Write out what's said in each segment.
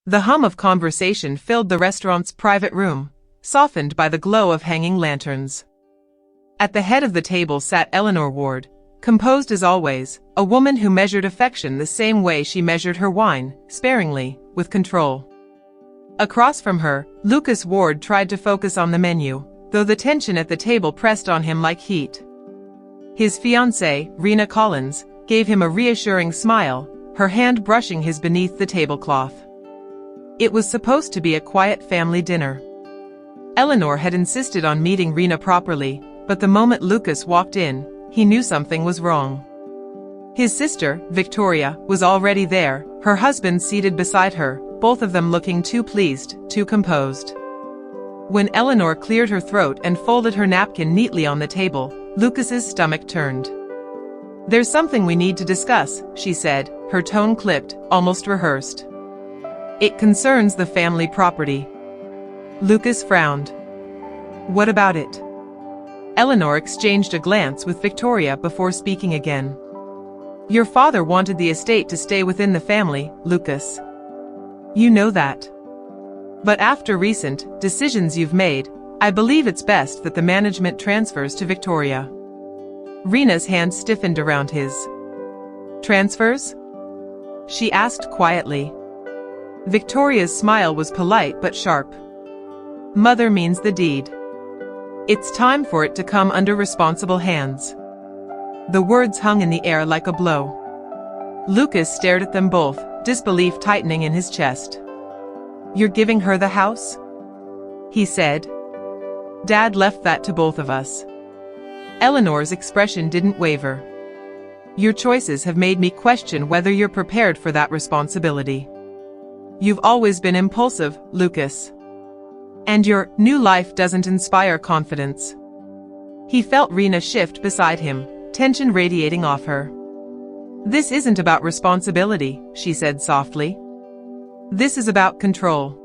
The hum of conversation filled the restaurant's private room, softened by the glow of hanging lanterns. At the head of the table sat Eleanor Ward, composed as always, a woman who measured affection the same way she measured her wine, sparingly, with control. Across from her, Lucas Ward tried to focus on the menu, though the tension at the table pressed on him like heat. His fiancée, Rena Collins, gave him a reassuring smile, her hand brushing his beneath the tablecloth. It was supposed to be a quiet family dinner. Eleanor had insisted on meeting Rena properly, but the moment Lucas walked in, he knew something was wrong. His sister, Victoria, was already there, her husband seated beside her, both of them looking too pleased, too composed. When Eleanor cleared her throat and folded her napkin neatly on the table, Lucas's stomach turned. "There's something we need to discuss," she said, her tone clipped, almost rehearsed. "It concerns the family property." Lucas frowned. "What about it?" Eleanor exchanged a glance with Victoria before speaking again. "Your father wanted the estate to stay within the family, Lucas. You know that. But after recent decisions you've made, I believe it's best that the management transfers to Victoria." Rena's hand stiffened around his. "Transfers?" she asked quietly. Victoria's smile was polite but sharp. "Mother means the deed. It's time for it to come under responsible hands." The words hung in the air like a blow. Lucas stared at them both, disbelief tightening in his chest. "You're giving her the house?" he said. "Dad left that to both of us." Eleanor's expression didn't waver. "Your choices have made me question whether you're prepared for that responsibility. You've always been impulsive, Lucas. And your new life doesn't inspire confidence." He felt Rena shift beside him, tension radiating off her. "This isn't about responsibility," she said softly. "This is about control."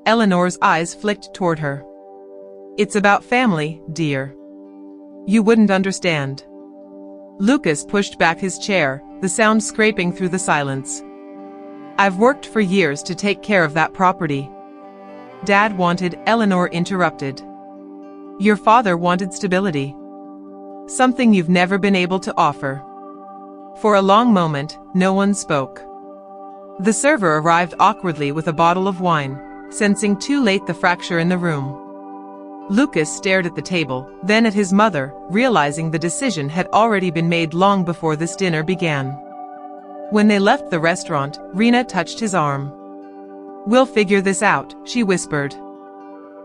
Eleanor's eyes flicked toward her. "It's about family, dear. You wouldn't understand." Lucas pushed back his chair, the sound scraping through the silence. "I've worked for years to take care of that property." Dad wanted, Eleanor interrupted. "Your father wanted stability. Something you've never been able to offer." For a long moment, no one spoke. The server arrived awkwardly with a bottle of wine, sensing too late the fracture in the room. Lucas stared at the table, then at his mother, realizing the decision had already been made long before this dinner began. When they left the restaurant, Rena touched his arm. "We'll figure this out," she whispered.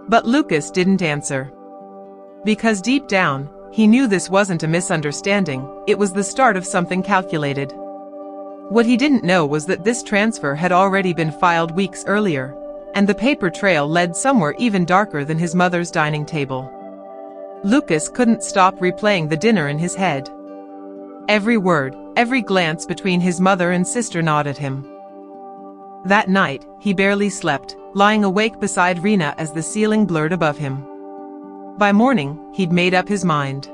But Lucas didn't answer. Because deep down, he knew this wasn't a misunderstanding, it was the start of something calculated. What he didn't know was that this transfer had already been filed weeks earlier, and the paper trail led somewhere even darker than his mother's dining table. Lucas couldn't stop replaying the dinner in his head. Every word, every glance between his mother and sister gnawed at him. That night, he barely slept, lying awake beside Rena as the ceiling blurred above him. By morning, he'd made up his mind.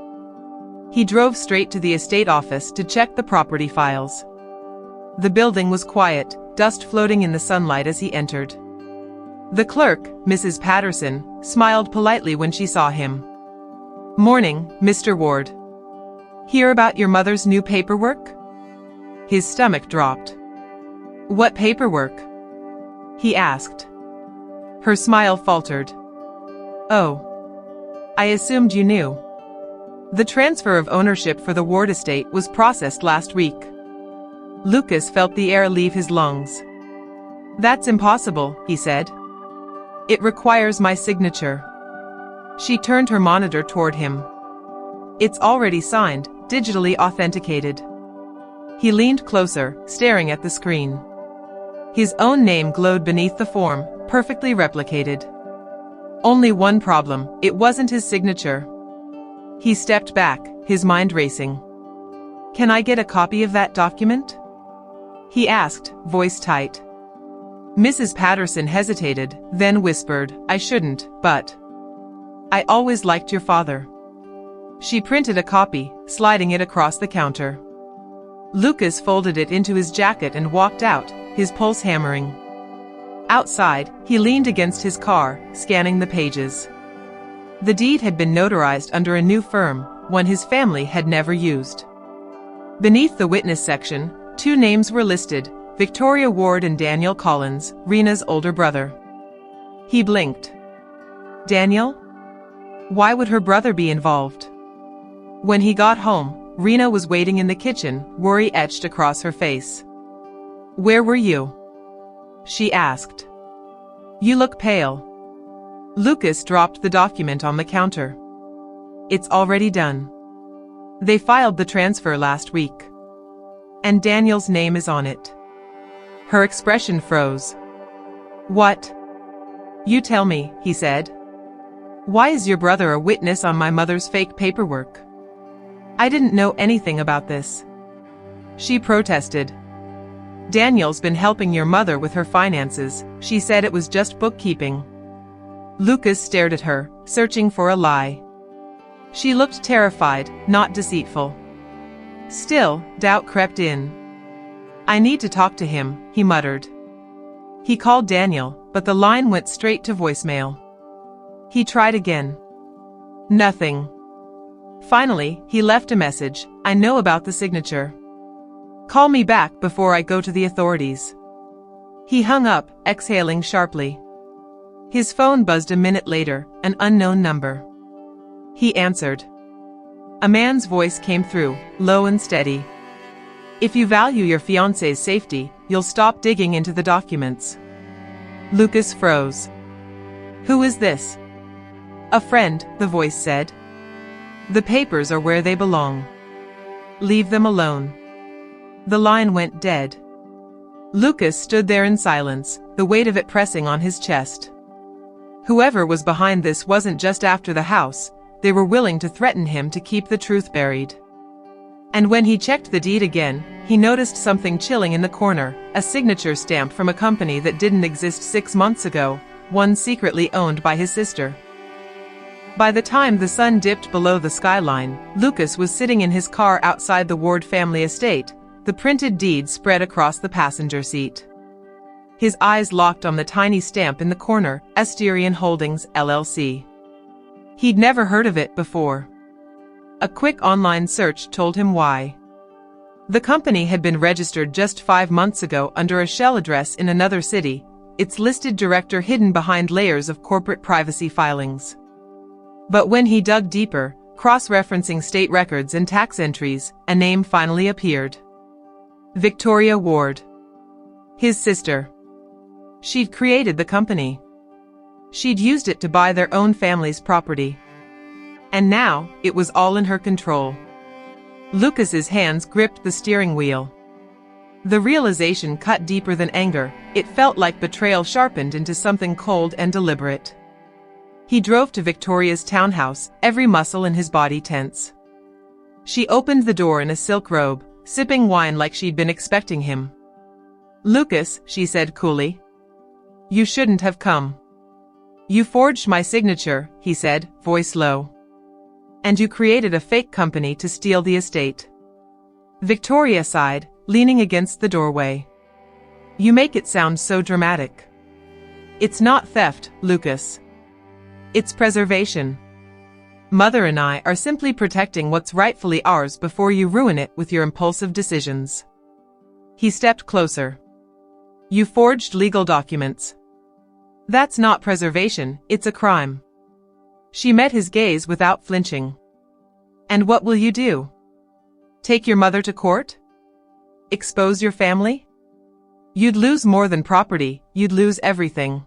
He drove straight to the estate office to check the property files. The building was quiet, dust floating in the sunlight as he entered. The clerk, Mrs. Patterson, smiled politely when she saw him. "Morning, Mr. Ward. Hear about your mother's new paperwork?" His stomach dropped. "What paperwork?" he asked. Her smile faltered. "Oh. I assumed you knew. The transfer of ownership for the Ward estate was processed last week." Lucas felt the air leave his lungs. "That's impossible," he said. "It requires my signature." She turned her monitor toward him. "It's already signed, digitally authenticated." He leaned closer, staring at the screen. His own name glowed beneath the form, perfectly replicated. Only one problem, it wasn't his signature. He stepped back, his mind racing. "Can I get a copy of that document?" he asked, voice tight. Mrs. Patterson hesitated, then whispered, "I shouldn't, but I always liked your father." She printed a copy, sliding it across the counter. Lucas folded it into his jacket and walked out, his pulse hammering. Outside, he leaned against his car, scanning the pages. The deed had been notarized under a new firm, one his family had never used. Beneath the witness section, 2 names were listed: Victoria Ward and Daniel Collins, Rena's older brother. He blinked. Daniel? Why would her brother be involved? When he got home, Rena was waiting in the kitchen, worry etched across her face. "Where were you?" she asked. "You look pale." Lucas dropped the document on the counter. "It's already done. They filed the transfer last week. And Daniel's name is on it." Her expression froze. "What?" "You tell me," he said. "Why is your brother a witness on my mother's fake paperwork?" "I didn't know anything about this," she protested. "Daniel's been helping your mother with her finances. She said it was just bookkeeping." Lucas stared at her, searching for a lie. She looked terrified, not deceitful. Still, doubt crept in. "I need to talk to him," he muttered. He called Daniel, but the line went straight to voicemail. He tried again. Nothing. Finally, he left a message: "I know about the signature. Call me back before I go to the authorities." He hung up, exhaling sharply. His phone buzzed a minute later, an unknown number. He answered. A man's voice came through, low and steady. "If you value your fiancé's safety, you'll stop digging into the documents." Lucas froze. "Who is this?" "A friend," the voice said. "The papers are where they belong. Leave them alone." The line went dead. Lucas stood there in silence, the weight of it pressing on his chest. Whoever was behind this wasn't just after the house, they were willing to threaten him to keep the truth buried. And when he checked the deed again, he noticed something chilling in the corner, a signature stamp from a company that didn't exist 6 months ago, one secretly owned by his sister. By the time the sun dipped below the skyline, Lucas was sitting in his car outside the Ward family estate, the printed deed spread across the passenger seat. His eyes locked on the tiny stamp in the corner, Asterion Holdings, LLC. He'd never heard of it before. A quick online search told him why. The company had been registered just 5 months ago under a shell address in another city, its listed director hidden behind layers of corporate privacy filings. But when he dug deeper, cross-referencing state records and tax entries, a name finally appeared. Victoria Ward. His sister. She'd created the company. She'd used it to buy their own family's property. And now, it was all in her control. Lucas's hands gripped the steering wheel. The realization cut deeper than anger. It felt like betrayal sharpened into something cold and deliberate. He drove to Victoria's townhouse, every muscle in his body tense. She opened the door in a silk robe, sipping wine like she'd been expecting him. "Lucas," she said coolly. "You shouldn't have come." "You forged my signature," he said, voice low. "And you created a fake company to steal the estate." Victoria sighed, leaning against the doorway. "You make it sound so dramatic." "It's not theft, Lucas. It's preservation. Mother and I are simply protecting what's rightfully ours before you ruin it with your impulsive decisions." He stepped closer. "You forged legal documents. That's not preservation, it's a crime." She met his gaze without flinching. "And what will you do? Take your mother to court? Expose your family? You'd lose more than property, you'd lose everything."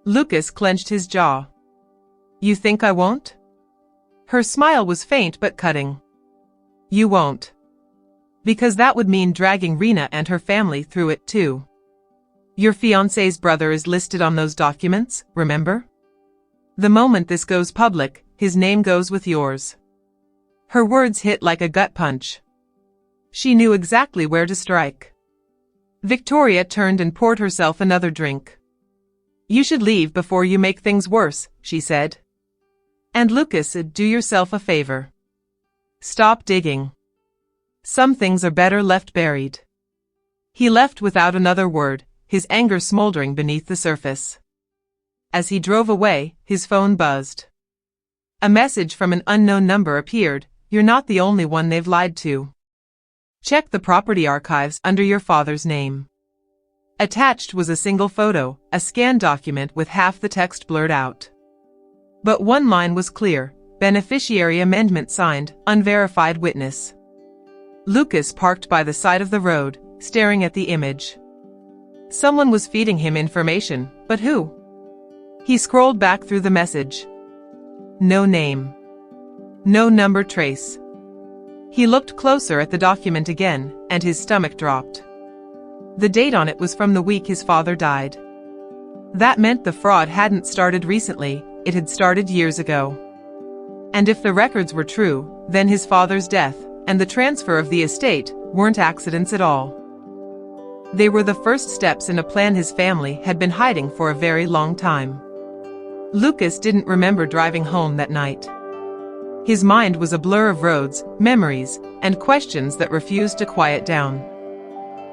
Lucas clenched his jaw. "You think I won't?" Her smile was faint but cutting. "You won't. Because that would mean dragging Rena and her family through it too. Your fiancé's brother is listed on those documents, remember? The moment this goes public, his name goes with yours." Her words hit like a gut punch. She knew exactly where to strike. Victoria turned and poured herself another drink. "You should leave before you make things worse," she said. "And Lucas, do yourself a favor. Stop digging. Some things are better left buried." He left without another word, his anger smoldering beneath the surface. As he drove away, his phone buzzed. A message from an unknown number appeared. "You're not the only one they've lied to. Check the property archives under your father's name." Attached was a single photo, a scanned document with half the text blurred out. But one line was clear: beneficiary amendment signed, unverified witness. Lucas parked by the side of the road, staring at the image. Someone was feeding him information, but who? He scrolled back through the message. No name. No number trace. He looked closer at the document again, and his stomach dropped. The date on it was from the week his father died. That meant the fraud hadn't started recently, it had started years ago. And if the records were true, then his father's death, and the transfer of the estate, weren't accidents at all. They were the first steps in a plan his family had been hiding for a very long time. Lucas didn't remember driving home that night. His mind was a blur of roads, memories, and questions that refused to quiet down.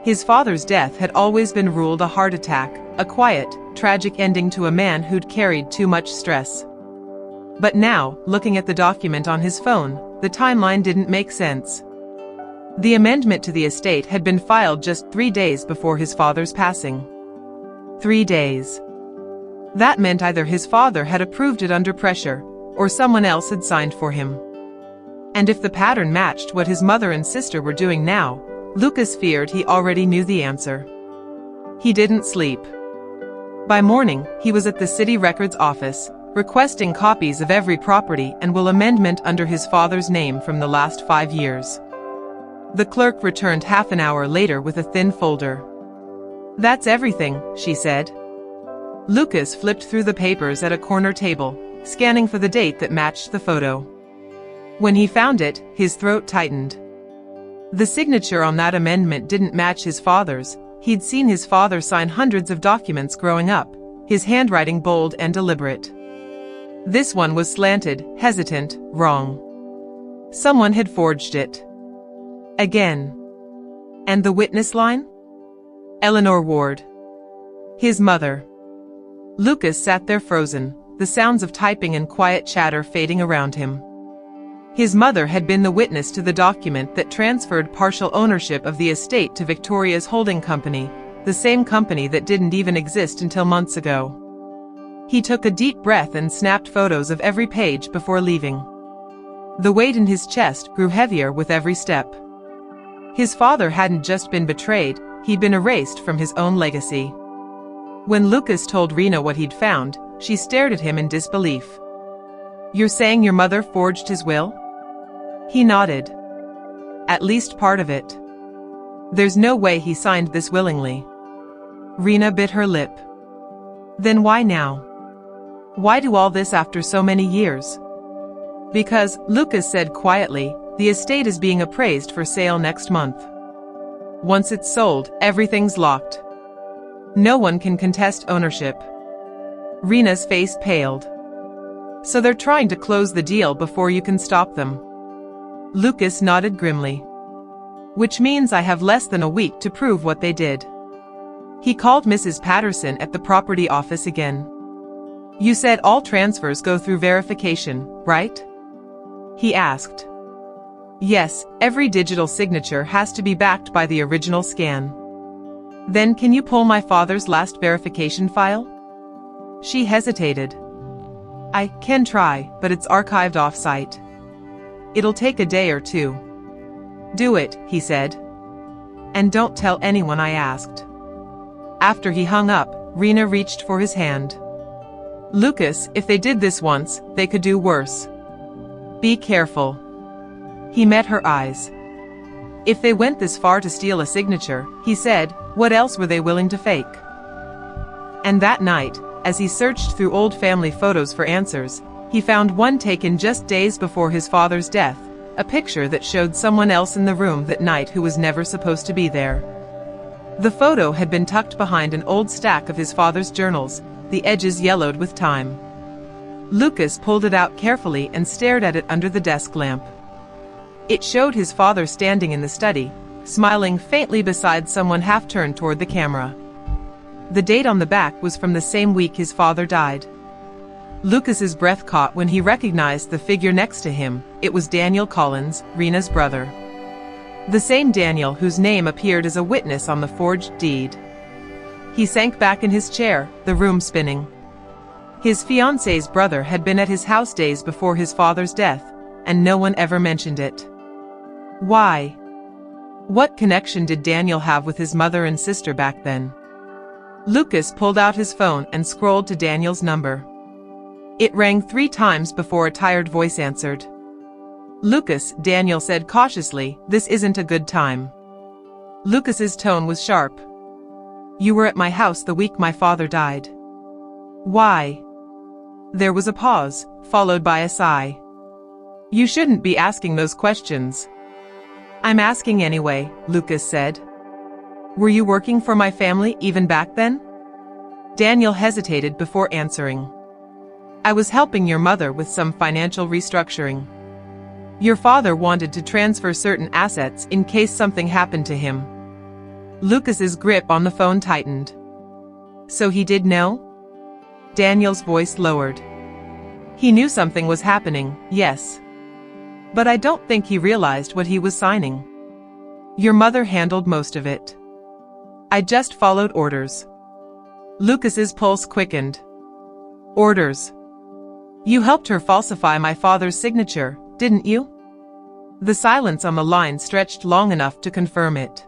His father's death had always been ruled a heart attack, a quiet, tragic ending to a man who'd carried too much stress. But now, looking at the document on his phone, the timeline didn't make sense. The amendment to the estate had been filed just 3 days before his father's passing. 3 days. That meant either his father had approved it under pressure, or someone else had signed for him. And if the pattern matched what his mother and sister were doing now, Lucas feared he already knew the answer. He didn't sleep. By morning, he was at the city records office, requesting copies of every property and will amendment under his father's name from the last 5 years. The clerk returned half an hour later with a thin folder. "That's everything," she said. Lucas flipped through the papers at a corner table, scanning for the date that matched the photo. When he found it, his throat tightened. The signature on that amendment didn't match his father's. He'd seen his father sign hundreds of documents growing up, his handwriting bold and deliberate. This one was slanted, hesitant, wrong. Someone had forged it. Again. And the witness line? Eleanor Ward. His mother. Lucas sat there frozen, the sounds of typing and quiet chatter fading around him. His mother had been the witness to the document that transferred partial ownership of the estate to Victoria's holding company, the same company that didn't even exist until months ago. He took a deep breath and snapped photos of every page before leaving. The weight in his chest grew heavier with every step. His father hadn't just been betrayed, he'd been erased from his own legacy. When Lucas told Rena what he'd found, she stared at him in disbelief. "You're saying your mother forged his will?" He nodded. "At least part of it. There's no way he signed this willingly." Rena bit her lip. "Then why now? Why do all this after so many years?" "Because," Lucas said quietly, "the estate is being appraised for sale next month. Once it's sold, everything's locked. No one can contest ownership." Rena's face paled. "So they're trying to close the deal before you can stop them." Lucas nodded grimly. "Which means I have less than a week to prove what they did." He called Mrs. Patterson at the property office again. "You said all transfers go through verification, right?" he asked. "Yes, every digital signature has to be backed by the original scan." "Then can you pull my father's last verification file?" She hesitated. "I can try, but it's archived off-site. It'll take a day or 2. "Do it," he said. "And don't tell anyone I asked." After he hung up, Rena reached for his hand. "Lucas, if they did this once, they could do worse. Be careful." He met her eyes. "If they went this far to steal a signature," he said, "what else were they willing to fake?" And that night, as he searched through old family photos for answers, he found one taken just days before his father's death, a picture that showed someone else in the room that night who was never supposed to be there. The photo had been tucked behind an old stack of his father's journals, the edges yellowed with time. Lucas pulled it out carefully and stared at it under the desk lamp. It showed his father standing in the study, smiling faintly beside someone half turned toward the camera. The date on the back was from the same week his father died. Lucas's breath caught when he recognized the figure next to him. It was Daniel Collins, Rena's brother. The same Daniel whose name appeared as a witness on the forged deed. He sank back in his chair, the room spinning. His fiancée's brother had been at his house days before his father's death, and no one ever mentioned it. Why? What connection did Daniel have with his mother and sister back then? Lucas pulled out his phone and scrolled to Daniel's number. It rang 3 times before a tired voice answered. Lucas, Daniel said cautiously, this isn't a good time. Lucas's tone was sharp. You were at my house the week my father died. Why? There was a pause, followed by a sigh. You shouldn't be asking those questions. I'm asking anyway, Lucas said. Were you working for my family even back then? Daniel hesitated before answering. I was helping your mother with some financial restructuring. Your father wanted to transfer certain assets in case something happened to him. Lucas's grip on the phone tightened. So he did know? Daniel's voice lowered. He knew something was happening, yes. But I don't think he realized what he was signing. Your mother handled most of it. I just followed orders. Lucas's pulse quickened. Orders. You helped her falsify my father's signature, didn't you? The silence on the line stretched long enough to confirm it.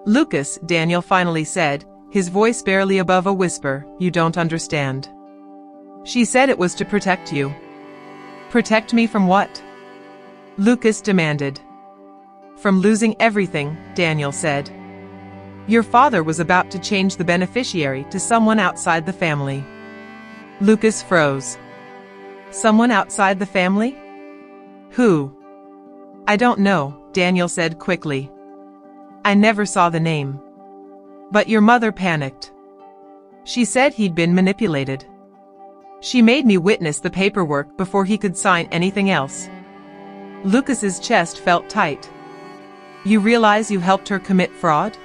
Lucas, Daniel finally said, his voice barely above a whisper, you don't understand. She said it was to protect you. Protect me from what? Lucas demanded. From losing everything, Daniel said. Your father was about to change the beneficiary to someone outside the family. Lucas froze. Someone outside the family? Who? I don't know, Daniel said quickly. I never saw the name. But your mother panicked. She said he'd been manipulated. She made me witness the paperwork before he could sign anything else. Lucas's chest felt tight. You realize you helped her commit fraud?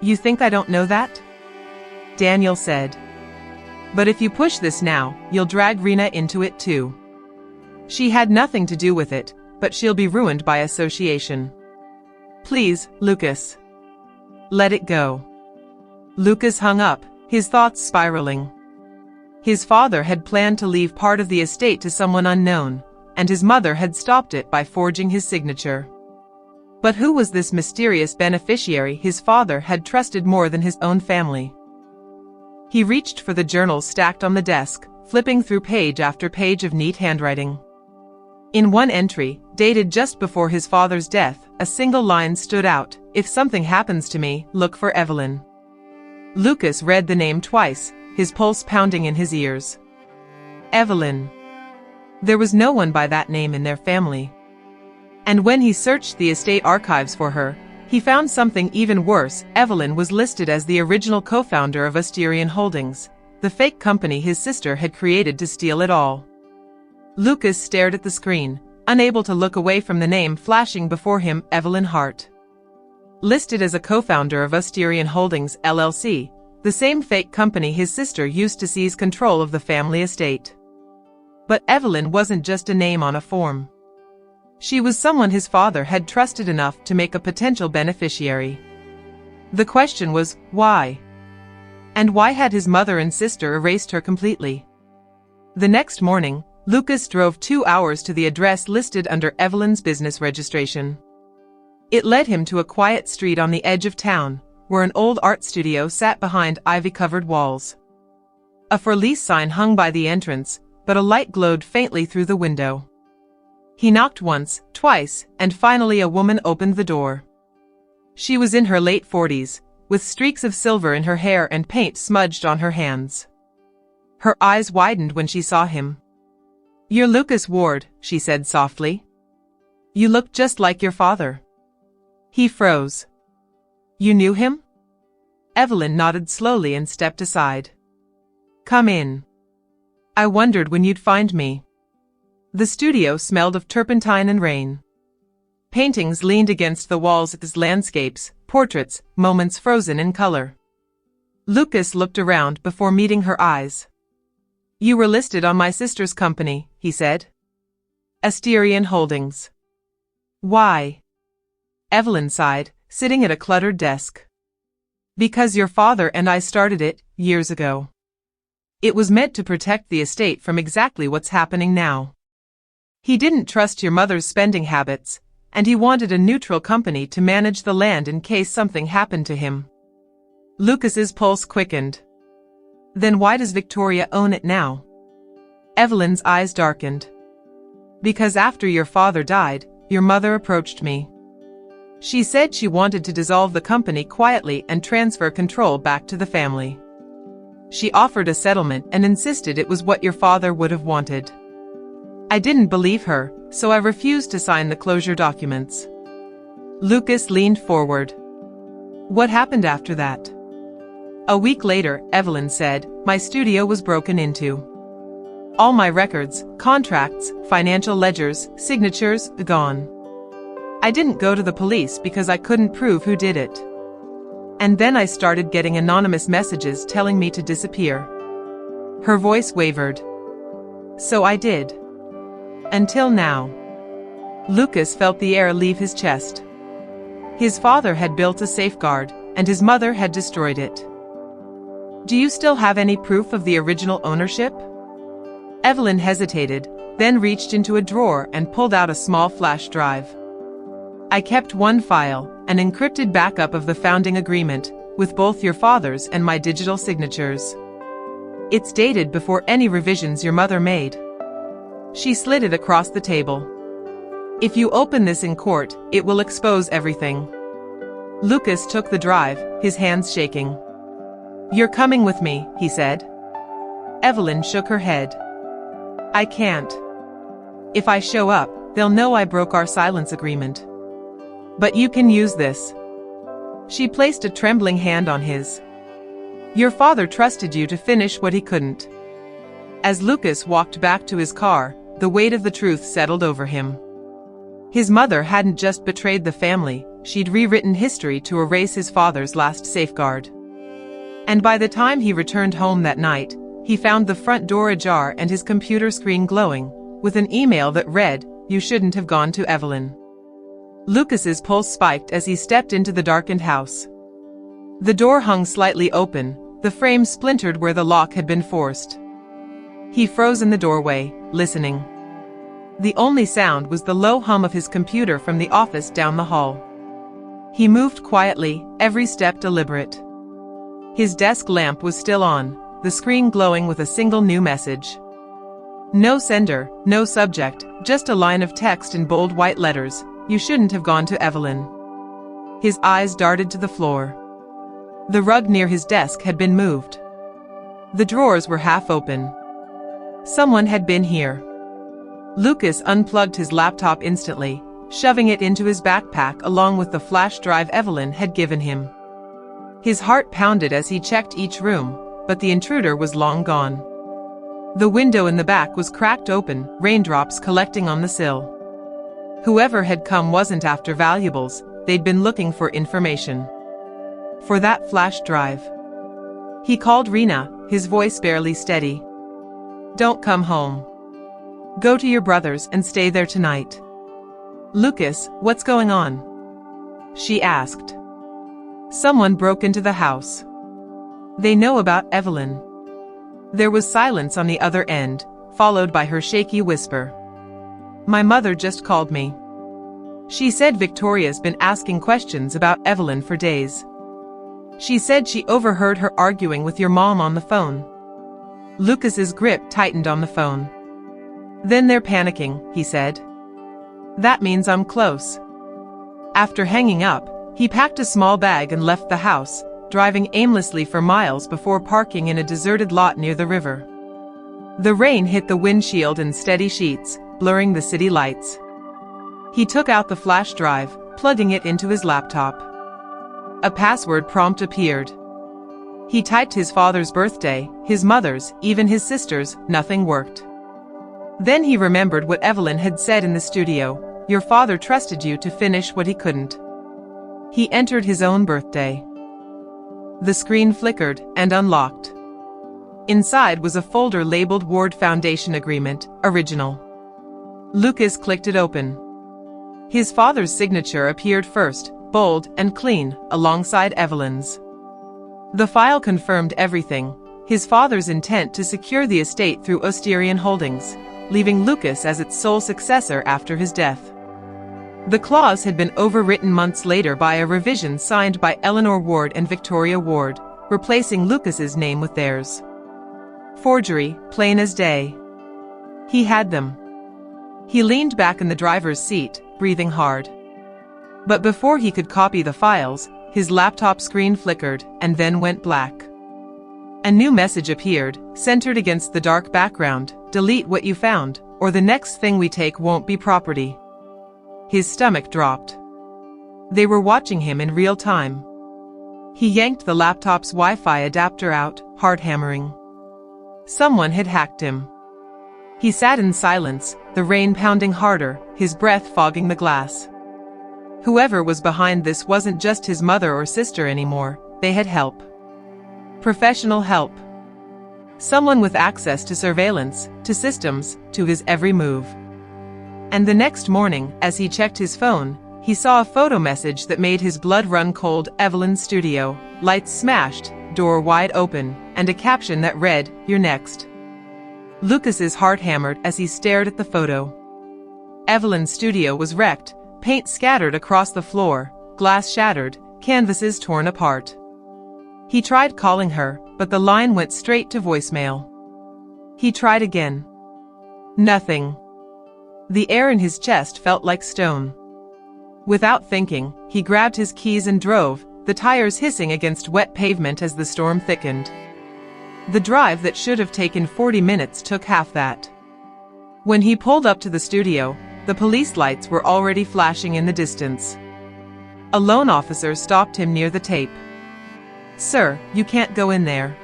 You think I don't know that? Daniel said. But if you push this now, you'll drag Rena into it too. She had nothing to do with it, but she'll be ruined by association. Please, Lucas. Let it go. Lucas hung up, his thoughts spiraling. His father had planned to leave part of the estate to someone unknown, and his mother had stopped it by forging his signature. But who was this mysterious beneficiary his father had trusted more than his own family? He reached for the journals stacked on the desk, flipping through page after page of neat handwriting. In one entry, dated just before his father's death, a single line stood out, if something happens to me, look for Evelyn. Lucas read the name twice, his pulse pounding in his ears. Evelyn. There was no one by that name in their family. And when he searched the estate archives for her, he found something even worse. Evelyn was listed as the original co-founder of Asterion Holdings, the fake company his sister had created to steal it all. Lucas stared at the screen, unable to look away from the name flashing before him, Evelyn Hart. Listed as a co-founder of Asterion Holdings, LLC, the same fake company his sister used to seize control of the family estate. But Evelyn wasn't just a name on a form. She was someone his father had trusted enough to make a potential beneficiary. The question was, why? And why had his mother and sister erased her completely? The next morning, Lucas drove 2 hours to the address listed under Evelyn's business registration. It led him to a quiet street on the edge of town, where an old art studio sat behind ivy-covered walls. A for-lease sign hung by the entrance, but a light glowed faintly through the window. He knocked once, twice, and finally a woman opened the door. She was in her late 40s, with streaks of silver in her hair and paint smudged on her hands. Her eyes widened when she saw him. You're Lucas Ward, she said softly. You look just like your father. He froze. You knew him? Evelyn nodded slowly and stepped aside. Come in. I wondered when you'd find me. The studio smelled of turpentine and rain. Paintings leaned against the walls as landscapes, portraits, moments frozen in color. Lucas looked around before meeting her eyes. You were listed on my sister's company, he said. Asterion Holdings. Why? Evelyn sighed, sitting at a cluttered desk. Because your father and I started it, years ago. It was meant to protect the estate from exactly what's happening now. He didn't trust your mother's spending habits, and he wanted a neutral company to manage the land in case something happened to him. Lucas's pulse quickened. Then why does Victoria own it now? Evelyn's eyes darkened. Because after your father died, your mother approached me. She said she wanted to dissolve the company quietly and transfer control back to the family. She offered a settlement and insisted it was what your father would have wanted. I didn't believe her, so I refused to sign the closure documents. Lucas leaned forward. What happened after that? A week later, Evelyn said, my studio was broken into. All my records, contracts, financial ledgers, signatures, gone. I didn't go to the police because I couldn't prove who did it. And then I started getting anonymous messages telling me to disappear. Her voice wavered. So I did. Until now. Lucas felt the air leave his chest. His father had built a safeguard, and his mother had destroyed it. Do you still have any proof of the original ownership? Evelyn hesitated, then reached into a drawer and pulled out a small flash drive. I kept one file, an encrypted backup of the founding agreement, with both your father's and my digital signatures. It's dated before any revisions your mother made. She slid it across the table. If you open this in court, it will expose everything. Lucas took the drive, his hands shaking. You're coming with me, he said. Evelyn shook her head. I can't. If I show up, they'll know I broke our silence agreement. But you can use this. She placed a trembling hand on his. Your father trusted you to finish what he couldn't. As Lucas walked back to his car, the weight of the truth settled over him. His mother hadn't just betrayed the family, she'd rewritten history to erase his father's last safeguard. And by the time he returned home that night, he found the front door ajar and his computer screen glowing, with an email that read, "You shouldn't have gone to Evelyn." Lucas's pulse spiked as he stepped into the darkened house. The door hung slightly open, the frame splintered where the lock had been forced. He froze in the doorway, listening. The only sound was the low hum of his computer from the office down the hall. He moved quietly, every step deliberate. His desk lamp was still on, the screen glowing with a single new message. No sender, no subject, just a line of text in bold white letters. You shouldn't have gone to Evelyn. His eyes darted to the floor. The rug near his desk had been moved. The drawers were half open. Someone had been here. Lucas unplugged his laptop instantly, shoving it into his backpack along with the flash drive Evelyn had given him. His heart pounded as he checked each room, but the intruder was long gone. The window in the back was cracked open, raindrops collecting on the sill. Whoever had come wasn't after valuables, they'd been looking for information. For that flash drive. He called Rena, his voice barely steady. Don't come home. Go to your brother's and stay there tonight. Lucas, what's going on? She asked. Someone broke into the house. They know about Evelyn. There was silence on the other end, followed by her shaky whisper. My mother just called me. She said Victoria's been asking questions about Evelyn for days. She said she overheard her arguing with your mom on the phone. Lucas's grip tightened on the phone. Then they're panicking, he said. That means I'm close. After hanging up, he packed a small bag and left the house, driving aimlessly for miles before parking in a deserted lot near the river. The rain hit the windshield in steady sheets, blurring the city lights. He took out the flash drive, plugging it into his laptop. A password prompt appeared. He typed his father's birthday, his mother's, even his sister's, nothing worked. Then he remembered what Evelyn had said in the studio, your father trusted you to finish what he couldn't. He entered his own birthday. The screen flickered and unlocked. Inside was a folder labeled Ward Foundation Agreement, Original. Lucas clicked it open. His father's signature appeared first, bold and clean, alongside Evelyn's. The file confirmed everything: his father's intent to secure the estate through Osterian Holdings, leaving Lucas as its sole successor after his death. The clause had been overwritten months later by a revision signed by Eleanor Ward and Victoria Ward, replacing Lucas's name with theirs. Forgery, plain as day. He had them. He leaned back in the driver's seat, breathing hard. But before he could copy the files, his laptop screen flickered and then went black. A new message appeared, centered against the dark background: delete what you found, or the next thing we take won't be property. His stomach dropped. They were watching him in real time. He yanked the laptop's Wi-Fi adapter out, hard hammering. Someone had hacked him. He sat in silence, the rain pounding harder, his breath fogging the glass. Whoever was behind this wasn't just his mother or sister anymore, they had help. Professional help. Someone with access to surveillance, to systems, to his every move. And the next morning, as he checked his phone, he saw a photo message that made his blood run cold: Evelyn's studio, lights smashed, door wide open, and a caption that read, "You're next." Lucas's heart hammered as he stared at the photo. Evelyn's studio was wrecked, paint scattered across the floor, glass shattered, canvases torn apart. He tried calling her, but the line went straight to voicemail. He tried again. Nothing. The air in his chest felt like stone. Without thinking, he grabbed his keys and drove, the tires hissing against wet pavement as the storm thickened. The drive that should have taken 40 minutes took half that. When he pulled up to the studio, the police lights were already flashing in the distance. A lone officer stopped him near the tape. "Sir, you can't go in there."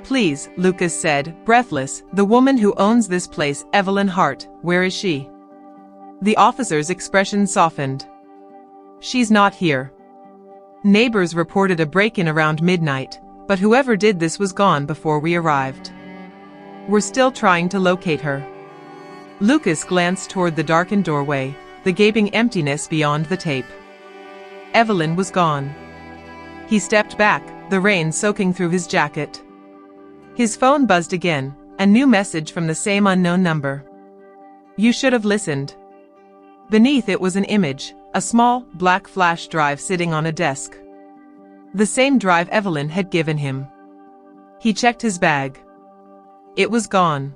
"Please," Lucas said, breathless. "The woman who owns this place, Evelyn Hart, where is she?" The officer's expression softened. "She's not here. Neighbors reported a break-in around midnight, but whoever did this was gone before we arrived. We're still trying to locate her." Lucas glanced toward the darkened doorway, the gaping emptiness beyond the tape. Evelyn was gone. He stepped back, the rain soaking through his jacket. His phone buzzed again, a new message from the same unknown number. "You should have listened." Beneath it was an image, a small, black flash drive sitting on a desk. The same drive Evelyn had given him. He checked his bag. It was gone.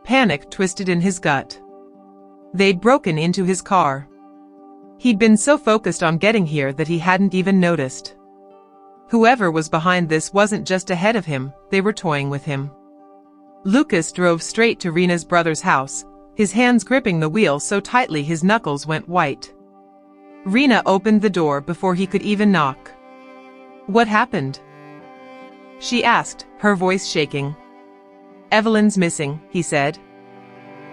Panic twisted in his gut. They'd broken into his car. He'd been so focused on getting here that he hadn't even noticed. Whoever was behind this wasn't just ahead of him, they were toying with him. Lucas drove straight to Rena's brother's house, his hands gripping the wheel so tightly his knuckles went white. Rena opened the door before he could even knock. "What happened?" she asked, her voice shaking. "Evelyn's missing," he said.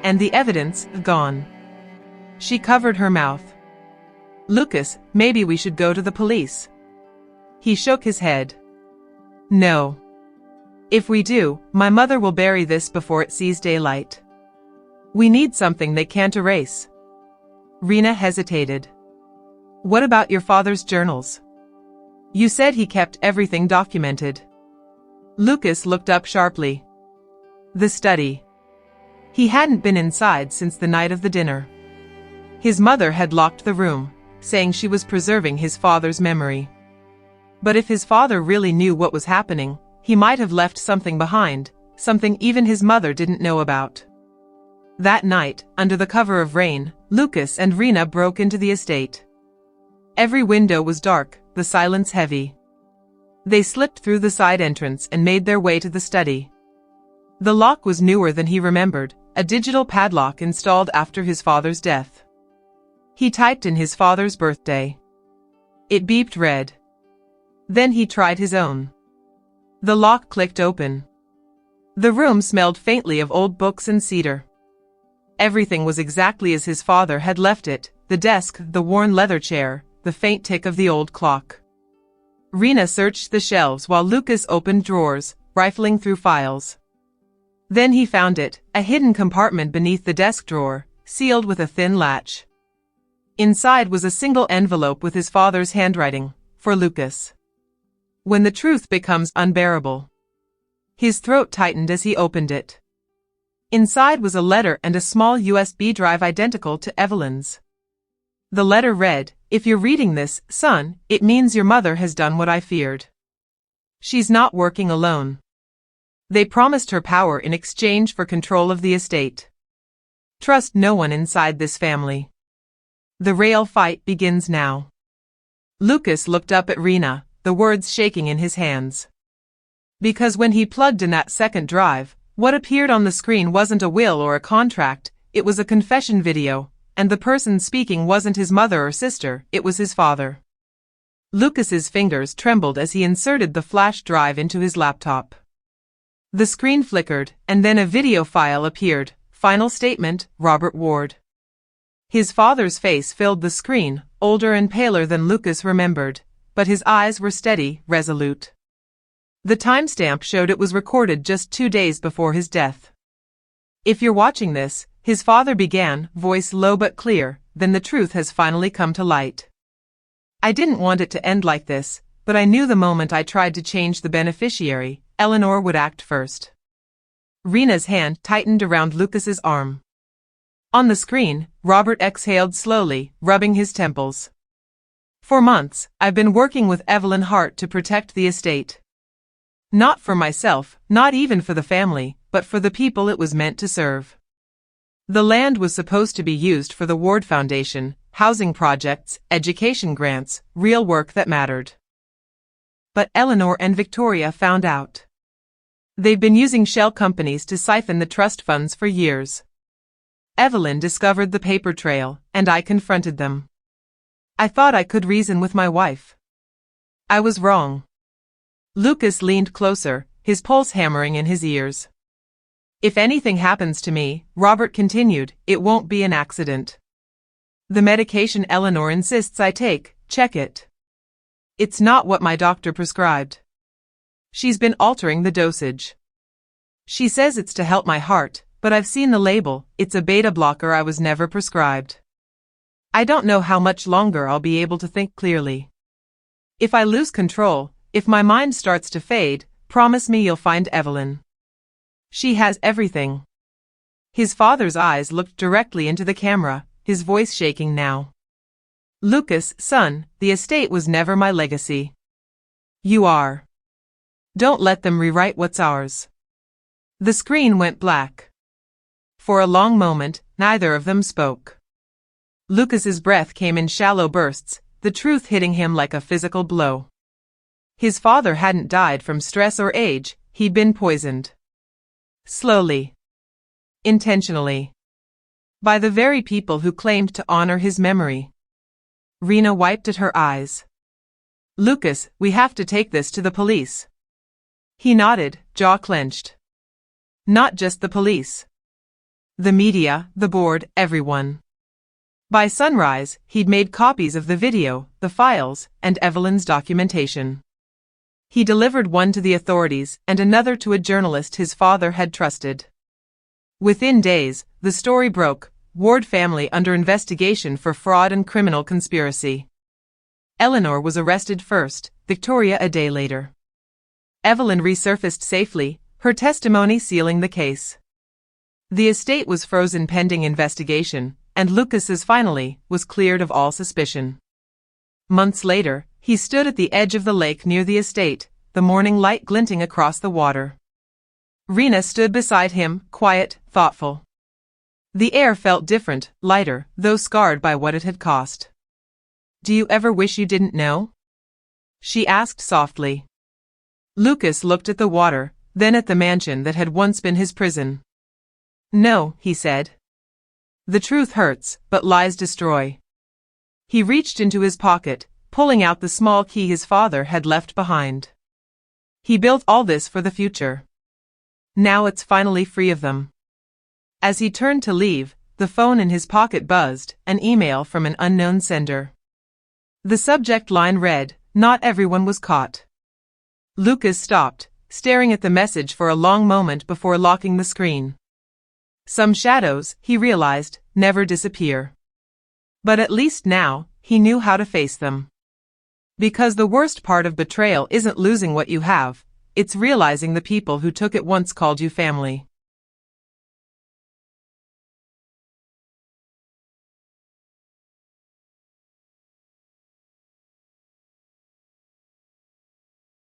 "And the evidence, gone." She covered her mouth. "Lucas, maybe we should go to the police." He shook his head. "No. If we do, my mother will bury this before it sees daylight. We need something they can't erase." Rena hesitated. "What about your father's journals? You said he kept everything documented." Lucas looked up sharply. The study. He hadn't been inside since the night of the dinner. His mother had locked the room, saying she was preserving his father's memory. But if his father really knew what was happening, he might have left something behind, something even his mother didn't know about. That night, under the cover of rain, Lucas and Rena broke into the estate. Every window was dark, the silence heavy. They slipped through the side entrance and made their way to the study. The lock was newer than he remembered, a digital padlock installed after his father's death. He typed in his father's birthday. It beeped red. Then he tried his own. The lock clicked open. The room smelled faintly of old books and cedar. Everything was exactly as his father had left it: the desk, the worn leather chair, the faint tick of the old clock. Rena searched the shelves while Lucas opened drawers, rifling through files. Then he found it, a hidden compartment beneath the desk drawer, sealed with a thin latch. Inside was a single envelope with his father's handwriting, for Lucas. When the truth becomes unbearable. His throat tightened as he opened it. Inside was a letter and a small USB drive identical to Evelyn's. The letter read, "If you're reading this, son, it means your mother has done what I feared. She's not working alone. They promised her power in exchange for control of the estate. Trust no one inside this family. The real fight begins now." Lucas looked up at Rena, the words shaking in his hands. Because when he plugged in that second drive, what appeared on the screen wasn't a will or a contract, it was a confession video, and the person speaking wasn't his mother or sister, it was his father. Lucas's fingers trembled as he inserted the flash drive into his laptop. The screen flickered, and then a video file appeared. Final statement, Robert Ward. His father's face filled the screen, older and paler than Lucas remembered, but his eyes were steady, resolute. The timestamp showed it was recorded just 2 days before his death. "If you're watching this," his father began, voice low but clear, "then the truth has finally come to light. I didn't want it to end like this, but I knew the moment I tried to change the beneficiary, Eleanor would act first." Rena's hand tightened around Lucas's arm. On the screen, Robert exhaled slowly, rubbing his temples. "For months, I've been working with Evelyn Hart to protect the estate. Not for myself, not even for the family, but for the people it was meant to serve. The land was supposed to be used for the Ward Foundation, housing projects, education grants, real work that mattered. But Eleanor and Victoria found out. They've been using shell companies to siphon the trust funds for years. Evelyn discovered the paper trail, and I confronted them. I thought I could reason with my wife. I was wrong." Lucas leaned closer, his pulse hammering in his ears. "If anything happens to me," Robert continued, "it won't be an accident. The medication Eleanor insists I take, check it. It's not what my doctor prescribed. She's been altering the dosage. She says it's to help my heart, but I've seen the label, it's a beta blocker I was never prescribed. I don't know how much longer I'll be able to think clearly. If I lose control, if my mind starts to fade, promise me you'll find Evelyn. She has everything." His father's eyes looked directly into the camera, his voice shaking now. "Lucas, son, the estate was never my legacy. You are. Don't let them rewrite what's ours." The screen went black. For a long moment, neither of them spoke. Lucas's breath came in shallow bursts, the truth hitting him like a physical blow. His father hadn't died from stress or age, he'd been poisoned. Slowly. Intentionally. By the very people who claimed to honor his memory. Rena wiped at her eyes. "Lucas, we have to take this to the police." He nodded, jaw clenched. Not just the police. The media, the board, everyone. By sunrise, he'd made copies of the video, the files, and Evelyn's documentation. He delivered one to the authorities and another to a journalist his father had trusted. Within days, the story broke, Ward family under investigation for fraud and criminal conspiracy. Eleanor was arrested first, Victoria a day later. Evelyn resurfaced safely, her testimony sealing the case. The estate was frozen pending investigation, and Lucas's finally was cleared of all suspicion. Months later, he stood at the edge of the lake near the estate, the morning light glinting across the water. Rena stood beside him, quiet, thoughtful. The air felt different, lighter, though scarred by what it had cost. "Do you ever wish you didn't know?" she asked softly. Lucas looked at the water, then at the mansion that had once been his prison. "No," he said. "The truth hurts, but lies destroy." He reached into his pocket, pulling out the small key his father had left behind. He built all this for the future. Now it's finally free of them. As he turned to leave, the phone in his pocket buzzed, an email from an unknown sender. The subject line read, Not everyone was caught. Lucas stopped, staring at the message for a long moment before locking the screen. Some shadows, he realized, never disappear. But at least now, he knew how to face them. Because the worst part of betrayal isn't losing what you have, it's realizing the people who took it once called you family.